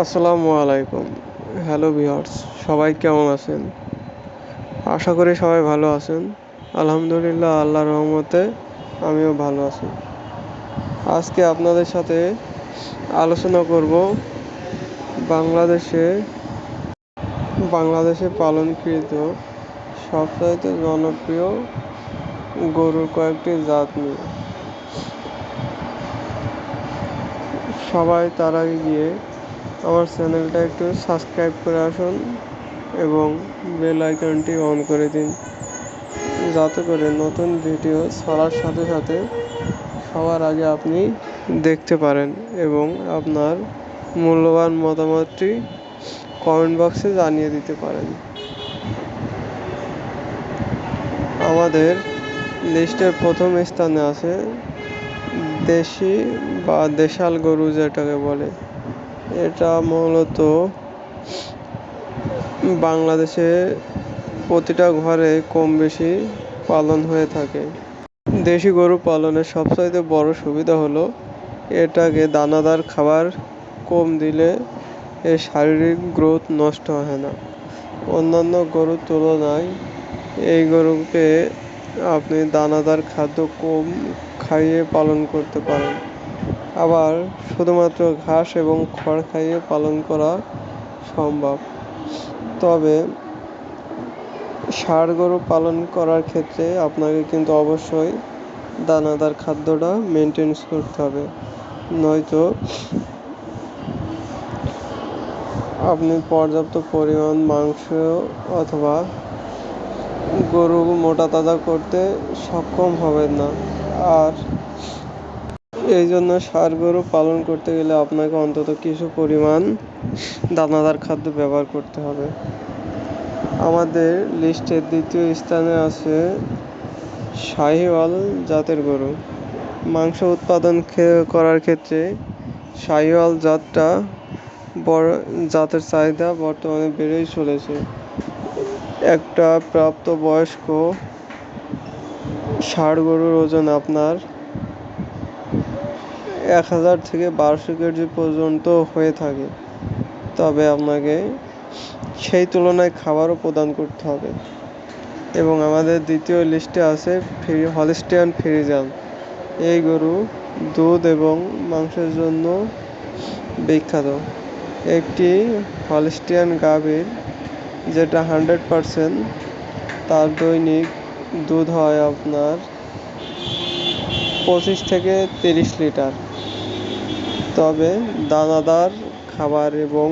আসসালামু আলাইকুম। Hello viewers, সবাই কেমন আছেন? আশা করি সবাই ভালো আছেন। আলহামদুলিল্লাহ, আল্লাহর রহমতে আমিও ভালো আছি। আজকে আপনাদের সাথে আলোচনা করব বাংলাদেশে বাংলাদেশে পালনকৃত সবচাইতে জনপ্রিয় গরুর কয়েকটি জাত নিয়ে। সবাই তার আগে গিয়ে আমার চ্যানেলটা একটু সাবস্ক্রাইব করে আসুন এবং বেল আইকনটি অন করে দিন, যাতে করে নতুন ভিডিও ছাড়ার সাথে সাথে সবার আগে আপনি দেখতে পারেন এবং আপনার মূল্যবান মতামতটি কমেন্ট বক্সে জানিয়ে দিতে পারেন। আমাদের লিস্টের প্রথম স্থানে আছে দেশি বা দেশাল গরু, যেটাকে বলে। এটা মূলত বাংলাদেশে প্রতিটা ঘরে কম বেশি পালন হয়ে থাকে। দেশি গরু পালনের সবচাইতে বড় সুবিধা হলো এটাকে দানাদার খাবার কম দিলে এর শারীরিক গ্রোথ নষ্ট হয় না। অন্যান্য গরুর তুলনায় এই গরুকে আপনি দানাদার খাদ্য কম খাইয়ে পালন করতে পারেন। আবার শুধুমাত্র ঘাস এবং খড় খাইয়ে পালন করা সম্ভব। তবে ষাঁড় গরু পালন করার ক্ষেত্রে আপনাকে কিন্তু অবশ্যই দানাদার খাদ্যটা মেনটেন করতে হবে, নয়তো আপনি পর্যাপ্ত পরিমাণ মাংস অথবা গরু মোটা তাজা করতে সক্ষম হবেন না। আর এই জন্য ষাঁড় গরু পালন করতে গেলে আপনাকে অন্তত কিছু পরিমাণ দানাদার খাদ্য ব্যবহার করতে হবে। আমাদের লিস্টের দ্বিতীয় স্থানে আছে শাহিওয়াল জাতের গরু। মাংস উৎপাদন করার ক্ষেত্রে শাহিওয়াল জাতের চাহিদা বর্তমানে বেড়েই চলেছে। একটা প্রাপ্তবয়স্ক ষাঁড় গরুর ওজন আপনার 1000 থেকে 1200 কেজি পর্যন্ত হয়ে থাকে। তবে আপনাকে সেই তুলনায় খাবারও প্রদান করতে হবে। এবং আমাদের দ্বিতীয় লিস্টে আছে হলিস্টিয়ান ফ্রিজিয়ান। এই গরু দুধ এবং মাংসের জন্য বিখ্যাত। একটি হলিস্টিয়ান গাভীর, যেটা 100%, তার দৈনিক দুধ হয় আপনার 25 থেকে 30 লিটার। তবে দানাদার খাবার এবং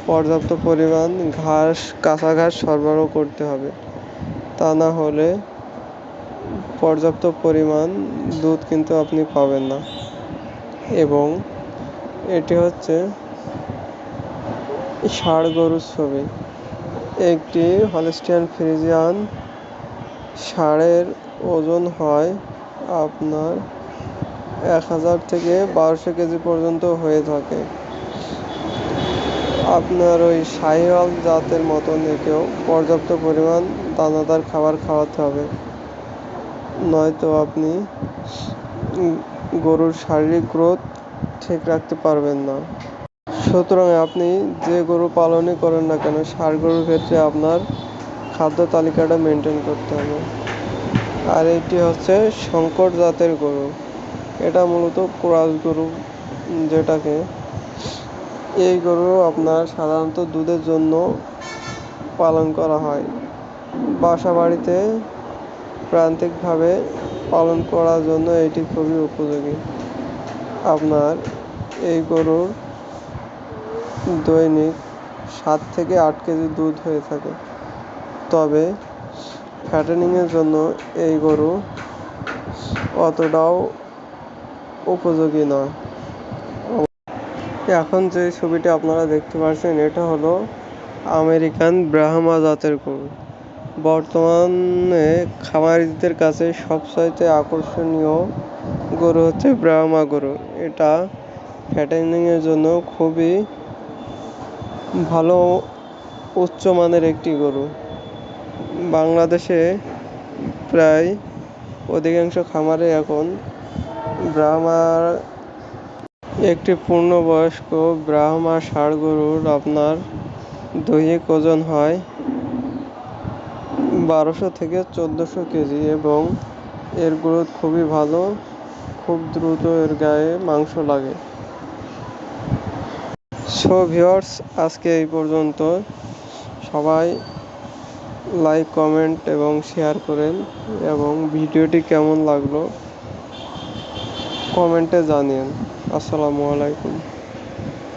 পর্যাপ্ত পরিমাণ কাঁচা ঘাস সরবরাহ করতে হবে। তা না হলে পর্যাপ্ত পরিমাণ দুধ কিন্তু আপনি পাবেন না। এবং এটি হচ্ছে ষাঁড় গরুর ছবি। একটি হলিস্টিয়ান ফ্রিজিয়ান ষাঁড়ের ওজন হয় আপনার 1000 থেকে 1200 কেজি পর্যন্ত হয়ে থাকে। আপনার ওই শাহিওয়াল জাতের মতন একেও পর্যাপ্ত পরিমাণ দানাদার খাবার খাওয়াতে হবে, নয়তো আপনি গরুর শারীরিক গ্রোথ ঠিক রাখতে পারবেন না। সুতরাং আপনি যে গরু পালনই করেন না কেন, ষাঁড় গরুর ক্ষেত্রে আপনার খাদ্য তালিকাটা মেনটেন করতে হবে। আর এটি হচ্ছে শঙ্কর জাতের গরু। এটা মূলত ক্রস গরু, যেটাকে এই গরু আপনার সাধারণত দুধের জন্য পালন করা হয়। বাসা বাড়িতে প্রান্তিকভাবে পালন করার জন্য এটি খুবই উপযোগী। আপনার এই গরুর দৈনিক 7 থেকে 8 কেজি দুধ হয়ে থাকে। তবে ফ্যাটেনিংয়ের জন্য এই গরু অতটাও উপযোগী নয়। এখন যে ছবিটি আপনারা দেখতে পাচ্ছেন, এটা হলো আমেরিকান ব্রাহ্মা জাতের গরু। বর্তমানে খামারিদের কাছে সবচাইতে আকর্ষণীয় গরু হচ্ছে ব্রাহ্মা গরু। এটা ফ্যাটেনিংয়ের জন্য খুবই ভালো উচ্চমানের একটি গরু। বাংলাদেশে প্রায় অধিকাংশ খামারে এখন ব্রাহ্মার একটি পূর্ণবয়স্ক ব্রাহ্মা ষাঁড় গরুর আপনার দৈহিক ওজন হয় 1200 থেকে 1400 কেজি এবং এর গ্রোথ খুবই ভালো, খুব দ্রুত এর গায়ে মাংস লাগে। সো ভিউয়ার্স, আজকে এই পর্যন্ত। সবাই লাইক, কমেন্ট এবং শেয়ার করেন এবং ভিডিওটি কেমন লাগলো কমেন্টে জানিয়েন। আসসালামু আলাইকুম।